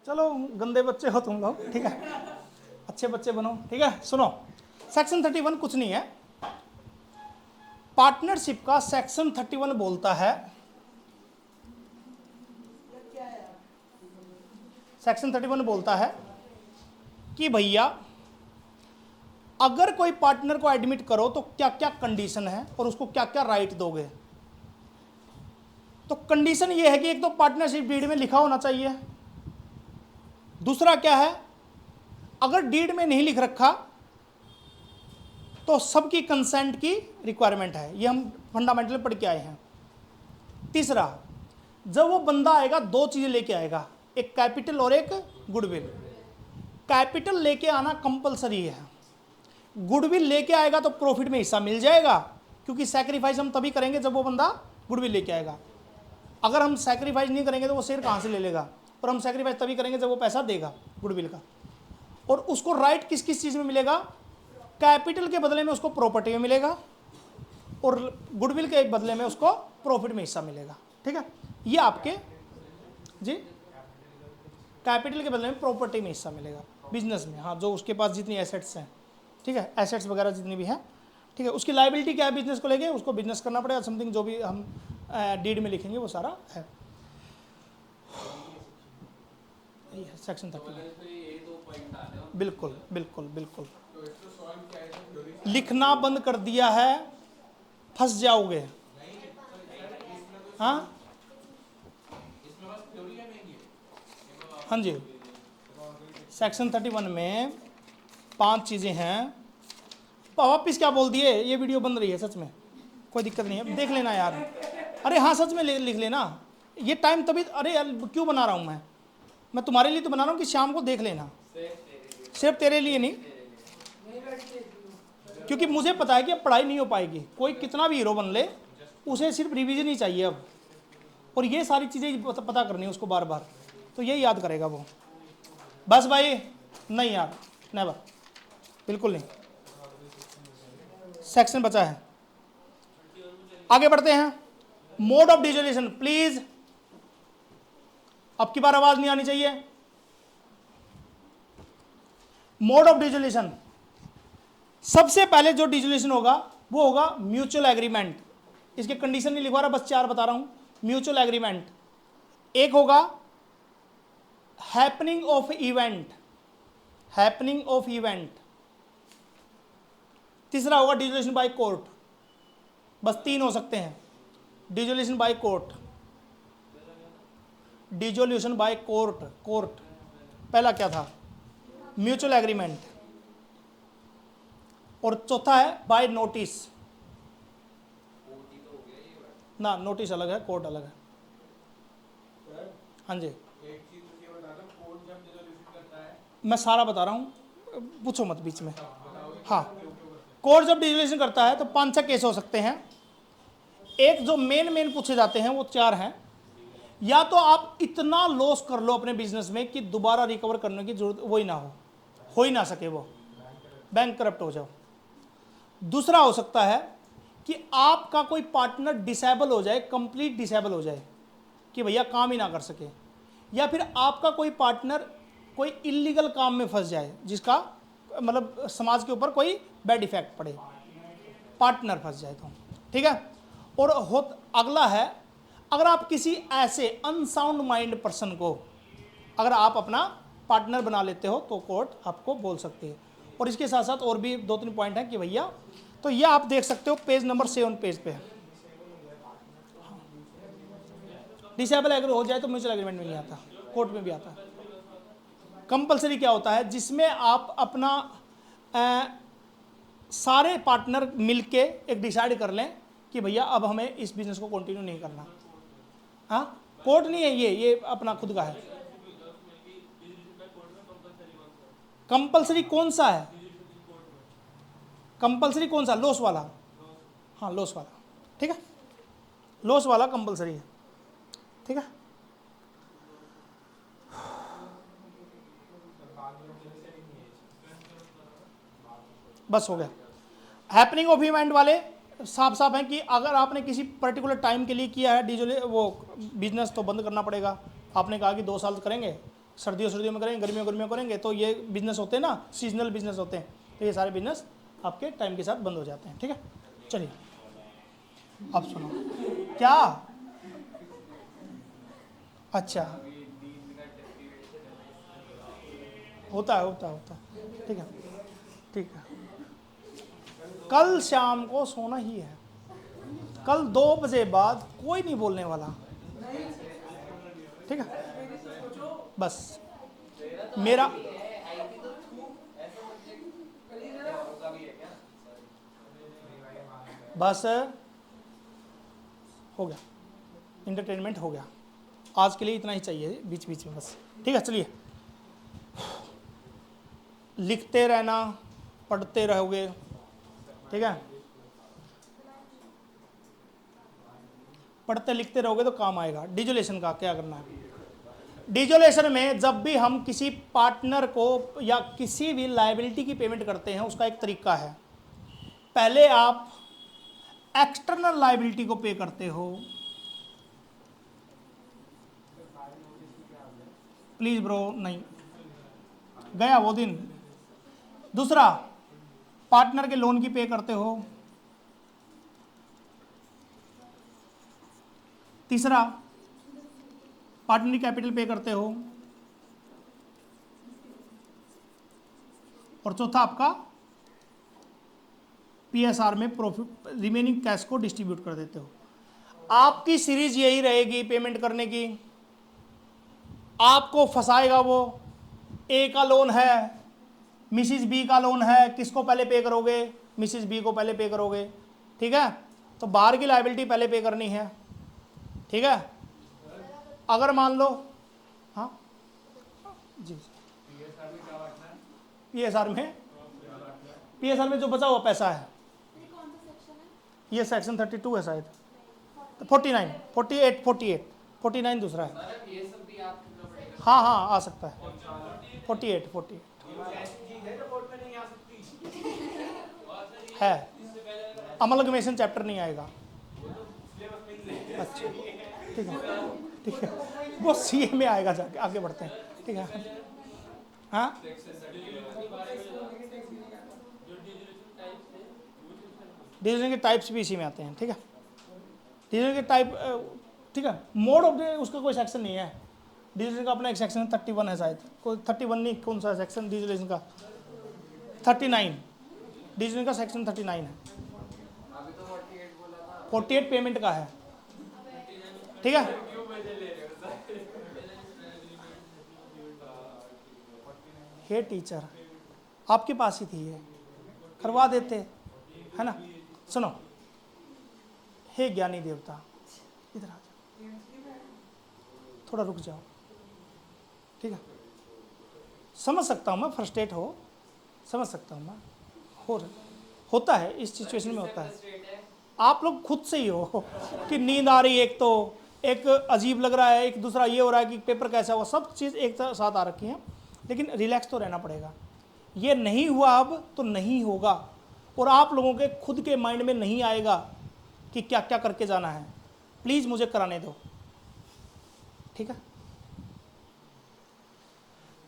चलो गंदे बच्चे हो तुम लोग, ठीक है, अच्छे बच्चे बनो, ठीक है। सुनो, सेक्शन 31 कुछ नहीं है, पार्टनरशिप का सेक्शन 31 बोलता है, सेक्शन 31 बोलता है कि भैया अगर कोई पार्टनर को एडमिट करो तो क्या क्या कंडीशन है और उसको क्या क्या राइट दोगे। तो कंडीशन ये है कि एक तो पार्टनरशिप डीड में लिखा होना चाहिए, दूसरा क्या है, अगर डीड में नहीं लिख रखा तो सबकी कंसेंट की रिक्वायरमेंट है, ये हम फंडामेंटल पढ़ के आए हैं। तीसरा, जब वो बंदा आएगा दो चीजें लेके आएगा, एक कैपिटल और एक गुडविल। कैपिटल लेके आना कंपलसरी है, गुडविल लेके आएगा तो प्रॉफिट में हिस्सा मिल जाएगा, क्योंकि सैक्रिफाइस हम तभी करेंगे जब वो बंदा गुडविल लेके आएगा। अगर हम सैक्रिफाइस नहीं करेंगे तो वो शेयर कहाँ से ले लेगा, और हम सैक्रिफाइस तभी करेंगे जब वो पैसा देगा गुडविल का। और उसको राइट किस किस चीज़ में मिलेगा, कैपिटल के बदले में उसको प्रॉपर्टी में मिलेगा और गुडविल के बदले में उसको प्रॉफिट में हिस्सा मिलेगा, ठीक है। ये आपके जी कैपिटल के बदले में प्रॉपर्टी में हिस्सा मिलेगा बिजनेस में, हाँ, जो उसके पास जितनी एसेट्स हैं, ठीक है, एसेट्स वगैरह जितनी भी हैं, ठीक है। उसकी लायबिलिटी क्या है बिजनेस को लेके, उसको बिजनेस करना पड़ेगा, समथिंग जो भी हम डीड में लिखेंगे वो सारा है। सेक्शन 30 बिल्कुल बिल्कुल बिल्कुल लिखना बंद कर दिया है, फंस जाओगे। हाँ हाँ जी, सेक्शन 31 में 5 चीज़ें हैं। वापिस क्या बोल दिए, ये वीडियो बन रही है सच में, कोई दिक्कत नहीं है, देख लेना यार। अरे हाँ सच में लिख लेना, ये टाइम तभी, अरे यार क्यों बना रहा हूँ मैं तुम्हारे लिए तो बना रहा हूँ कि शाम को देख लेना, सिर्फ तेरे लिए नहीं, क्योंकि मुझे पता है कि अब पढ़ाई नहीं हो पाएगी, कोई कितना भी हीरो बन ले उसे सिर्फ रिवीजन ही चाहिए अब, और ये सारी चीज़ें पता करनी है उसको बार बार, तो यही याद करेगा वो। बस भाई नहीं यार, नेवर, बिल्कुल नहीं। सेक्शन बचा है, आगे बढ़ते हैं। मोड ऑफ डिसोल्यूशन, प्लीज अब की बार आवाज नहीं आनी चाहिए। मोड ऑफ डिसोल्यूशन, सबसे पहले जो डिसोल्यूशन होगा वो होगा म्यूचुअल एग्रीमेंट। इसके कंडीशन नहीं लिखवा रहा, बस 4 बता रहा हूं। म्यूचुअल एग्रीमेंट, एक होगा happening of event, happening of event, तीसरा होगा डिसोल्यूशन बाय कोर्ट, बस 3 हो सकते हैं। Dissolution by court, dissolution by court, court पहला क्या था, म्यूचुअल एग्रीमेंट, और चौथा है बाय नोटिस ना, नोटिस अलग है, कोर्ट अलग है। हाँ जी, मैं सारा बता रहा हूं, पूछो मत बीच में। हाँ, कोर्ट जब डिसोल्यूशन करता है तो 5-6 केस हो सकते हैं। एक जो मेन पूछे जाते हैं वो 4 हैं, या तो आप इतना लॉस कर लो अपने बिजनेस में कि दोबारा रिकवर करने की जरूरत वो ही ना हो ही ना सके, वो बैंक करप्ट हो जाओ। दूसरा हो सकता है कि आपका कोई पार्टनर डिसेबल हो जाए, कंप्लीट डिसेबल हो जाए कि भैया काम ही ना कर सके, या फिर आपका कोई पार्टनर कोई इलीगल काम में फंस जाए जिसका मतलब समाज के ऊपर कोई बैड इफेक्ट पड़े, पार्टनर फंस जाए तो, ठीक है। और अगला है, अगर आप किसी ऐसे अनसाउंड माइंड पर्सन को अगर आप अपना पार्टनर बना लेते हो तो कोर्ट आपको बोल सकती है। और इसके साथ साथ और भी 2-3 पॉइंट हैं कि भैया, तो ये आप देख सकते हो पेज नंबर 7 पेज पे। डिसेबल अगर हो जाए तो म्यूचुअल एग्रीमेंट में नहीं आता, कोर्ट में भी आता है। कंपलसरी क्या होता है, जिसमें आप अपना सारे पार्टनर मिलके एक डिसाइड कर लें कि भैया अब हमें इस बिजनेस को कंटिन्यू नहीं करना। हाँ, कोर्ट नहीं है ये अपना खुद का है। कंपलसरी कौन सा है, कंपलसरी कौन सा, लॉस वाला, हाँ लॉस वाला, ठीक है, लॉस वाला कंपलसरी है, ठीक है। बस हो गया। हैपनिंग ऑफ इवेंट वाले साफ साफ हैं कि अगर आपने किसी पर्टिकुलर टाइम के लिए किया है वो बिजनेस तो बंद करना पड़ेगा। आपने कहा कि 2 साल करेंगे सर्दियों में करेंगे, गर्मियों करेंगे, तो ये बिजनेस होते हैं ना, सीजनल बिजनेस होते हैं, तो ये सारे बिजनेस आपके टाइम के साथ बंद हो जाते हैं। ठीक है, चलिए अब सुनो क्या। अच्छा, होता है। ठीक है, ठीक है। कल शाम को सोना ही है, कल 2 बजे बाद कोई नहीं बोलने वाला। ठीक है, बस मेरा बस हो गया, इंटरटेनमेंट हो गया, आज के लिए इतना ही चाहिए बीच बीच में बस। ठीक है, चलिए लिखते रहना, पढ़ते रहोगे। ठीक है, पढ़ते लिखते रहोगे तो काम आएगा। डिजोलेशन का क्या करना है? डिजोलेशन में जब भी हम किसी पार्टनर को या किसी भी लायबिलिटी की पेमेंट करते हैं, उसका एक तरीका है। पहले आप एक्सटर्नल लायबिलिटी को पे करते हो, प्लीज ब्रो, नहीं गया वो दिन। दूसरा, पार्टनर के लोन की पे करते हो। तीसरा, पार्टनर कैपिटल पे करते हो। और चौथा आपका पीएसआर में प्रॉफिट रिमेनिंग कैश को डिस्ट्रीब्यूट कर देते हो। आपकी सीरीज यही रहेगी पेमेंट करने की। आपको फंसाएगा वो, ए का लोन है, मिसिस बी का लोन है, किसको पहले पे करोगे? मिसिस बी को पहले पे करोगे। ठीक है, तो बाहर की लायबिलिटी पहले पे करनी है। ठीक है, अगर मान लो, हाँ जी, पीएसआर में जो बचा हुआ पैसा है, ये सेक्शन 32 है शायद, 49, 48, 49 दूसरा है। हाँ आ सकता है, 48 है। अमलगमेशन चैप्टर नहीं आएगा। अच्छा, ठीक है, वो सीए में आएगा, जाके आगे बढ़ते हैं। ठीक है, हाँ डिसीजन के टाइप्स भी इसी में आते हैं। ठीक है, डिसीजन के टाइप, ठीक है, मोड ऑफ द उसका कोई सेक्शन नहीं है। डिसीजन का अपना एक सेक्शन 31 है शायद, कोई 31 नहीं, कौन सा सेक्शन डिसीजन का? 39, डिसीजन का सेक्शन 39 है। 48 पेमेंट का है। ठीक है, हे टीचर, आपके पास ही थी ये, करवा देते, है ना। सुनो, हे ज्ञानी देवता, इधर आ जाओ, थोड़ा रुक जाओ। ठीक है, समझ सकता हूँ मैं, फ्रस्ट्रेट हो, समझ सकता हूँ मैं, होता है इस सिचुएशन में, होता है। आप लोग खुद से ही हो कि नींद आ रही है, एक तो एक अजीब लग रहा है, एक दूसरा ये हो रहा है कि पेपर कैसा हुआ, सब चीज़ एक साथ आ रखी है। लेकिन रिलैक्स तो रहना पड़ेगा। ये नहीं हुआ अब तो नहीं होगा, और आप लोगों के खुद के माइंड में नहीं आएगा कि क्या क्या करके जाना है। प्लीज़ मुझे कराने दो। ठीक है,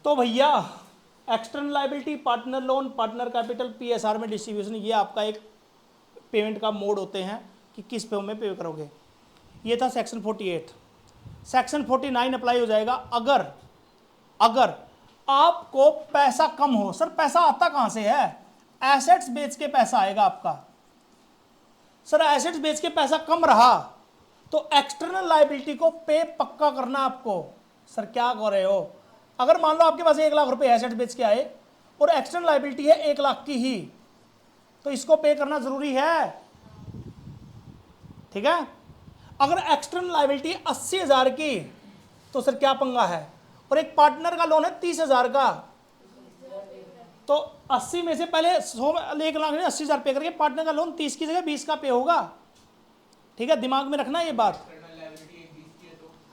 तो भैया external liability, partner loan, partner capital, PSR में डिस्ट्रीब्यूशन, ये आपका एक पेमेंट का मोड होते हैं कि किस पे में पे करोगे। ये था सेक्शन 48। सेक्शन 49 अप्लाई हो जाएगा अगर आपको पैसा कम हो। सर पैसा आता कहां से है? एसेट्स बेच के पैसा आएगा आपका। सर एसेट्स बेच के पैसा कम रहा तो एक्सटर्नल लायबिलिटी को पे पक्का करना आपको। सर क्या कर रहे हो? अगर मान लो आपके पास 1 लाख रुपए एसेट्स बेच के आए और एक्सटर्नल लायबिलिटी है 1 लाख की ही, तो इसको पे करना जरूरी है। ठीक है, अगर एक्सटर्नल लायबिलिटी 80,000 की तो सर क्या पंगा है? और एक पार्टनर का लोन है 30,000 का, तो 80 में से पहले 1 लाख नहीं 80,000 पे करके पार्टनर का लोन 30 की जगह 20 का पे होगा। ठीक है, दिमाग में रखना ये बात।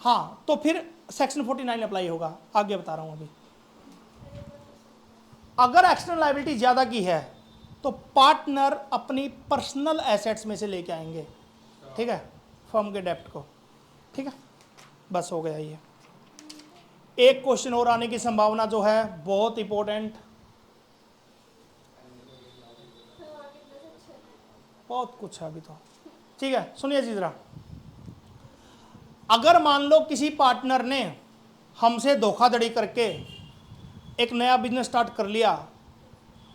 हाँ, तो फिर सेक्शन 49 अप्लाई होगा। आगे बता रहा हूं अभी। अगर एक्सटर्नल लायबिलिटी ज्यादा की है तो पार्टनर अपनी पर्सनल एसेट्स में से लेके आएंगे। ठीक है, फर्म के डेप्ट को। ठीक है, बस हो गया ये। एक क्वेश्चन और आने की संभावना जो है बहुत इंपॉर्टेंट, बहुत कुछ है अभी तो। ठीक है, सुनिए जी जरा। अगर मान लो किसी पार्टनर ने हमसे धोखाधड़ी करके एक नया बिजनेस स्टार्ट कर लिया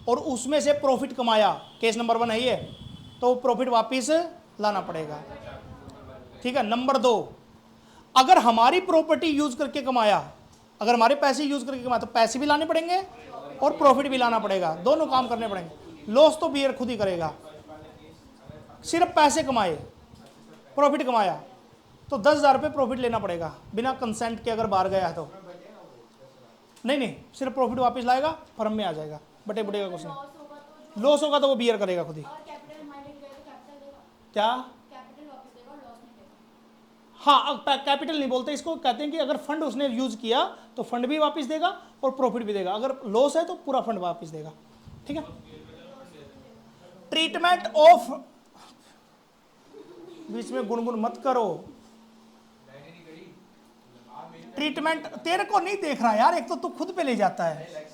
और उसमें से प्रॉफिट कमाया, केस नंबर 1 है ये, तो प्रॉफिट वापस लाना पड़ेगा। ठीक है। नंबर 2, अगर हमारी प्रॉपर्टी यूज करके कमाया, अगर हमारे पैसे यूज करके कमाया तो पैसे भी लाने पड़ेंगे और प्रॉफिट भी लाना पड़ेगा, दोनों काम करने पड़ेंगे। लॉस तो बियर खुद ही करेगा। सिर्फ पैसे कमाए, प्रॉफिट कमाया तो 10,000 रुपये प्रॉफिट लेना पड़ेगा बिना कंसेंट के, अगर बाहर गया है तो। नहीं नहीं, सिर्फ प्रॉफिट वापस लाएगा, फर्म में आ जाएगा, बटे बुटे का कुछ नहीं। लॉस होगा तो वो बियर करेगा खुद ही। क्या? हाँ, कैपिटल नहीं बोलते इसको, कहते हैं कि अगर फंड उसने यूज किया तो फंड भी वापस देगा और प्रॉफिट भी देगा, अगर लॉस है तो पूरा फंड वापस देगा। ठीक है। ट्रीटमेंट ऑफ, बीच में गुनगुन मत करो। ट्रीटमेंट, तेरे को नहीं देख रहा यार, एक तो तू खुद पे ले जाता है।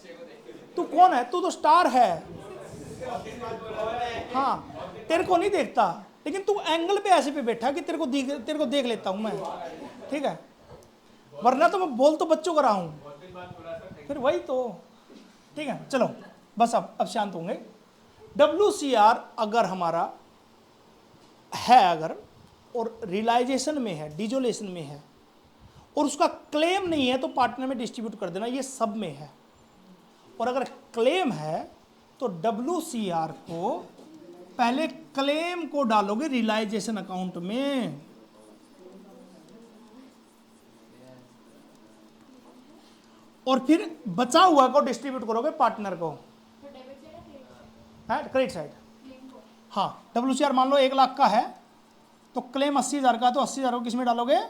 तू कौन है? तू तो स्टार है। हाँ, तेरे को नहीं देखता, लेकिन तू एंगल पे ऐसे पे बैठा कि तेरे को देख लेता हूं मैं। ठीक है, वरना तो मैं बोल तो बच्चों कर रहा हूं, फिर वही तो। ठीक है, चलो बस अब शांत होंगे। WCR अगर हमारा है, अगर और रियलाइजेशन में है, डिजोलेशन में है, और उसका क्लेम नहीं है तो पार्टनर में डिस्ट्रीब्यूट कर देना, ये सब में है। और अगर क्लेम है तो WCR को पहले क्लेम को डालोगे रियलाइजेशन अकाउंट में, और फिर बचा हुआ को डिस्ट्रीब्यूट करोगे पार्टनर को। Credit side. हाँ, WCR मान लो 1 लाख का है तो क्लेम 80,000 का, तो 80,000 को किस में डालोगे?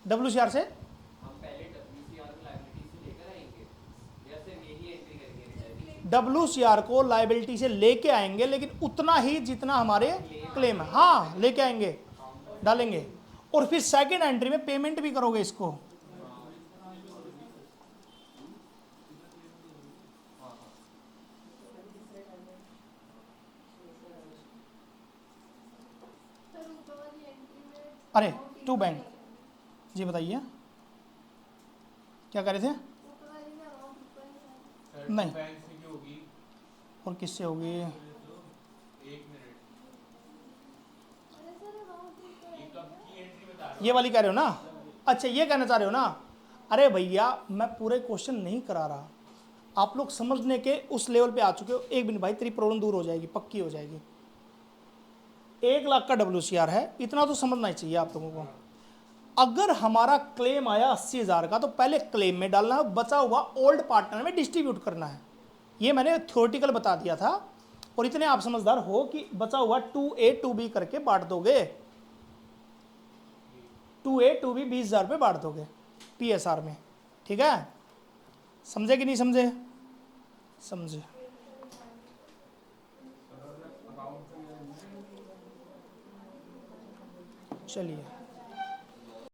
WCR से WCR को लाइबिलिटी से लेके आएंगे, लेकिन उतना ही जितना हमारे क्लेम है। हाँ, लेके आएंगे, डालेंगे, और फिर सेकंड एंट्री में पेमेंट भी करोगे इसको। अरे टू बैंक, जी बताइए क्या कह रहे थे? नहीं, और किससे होगी? ये वाली कह रहे हो ना? अच्छा, ये कहना चाह रहे हो ना? अरे भैया, मैं पूरे क्वेश्चन नहीं करा रहा, आप लोग समझने के उस लेवल पे आ चुके हो। एक मिनट भाई, तेरी प्रॉब्लम दूर हो जाएगी, पक्की हो जाएगी। 1 लाख का WCR है, इतना तो समझना ही चाहिए आप लोगों को। अगर हमारा क्लेम आया 80,000 का तो पहले क्लेम में डालना है, बचा हुआ ओल्ड पार्टनर में डिस्ट्रीब्यूट करना है। ये मैंने थ्योरेटिकल बता दिया था, और इतने आप समझदार हो कि बचा हुआ 2A 2B करके बांट दोगे। 2A 2B 20,000 रुपये बांट दोगे PSR में। ठीक है, समझे कि नहीं समझे? समझे। चलिए।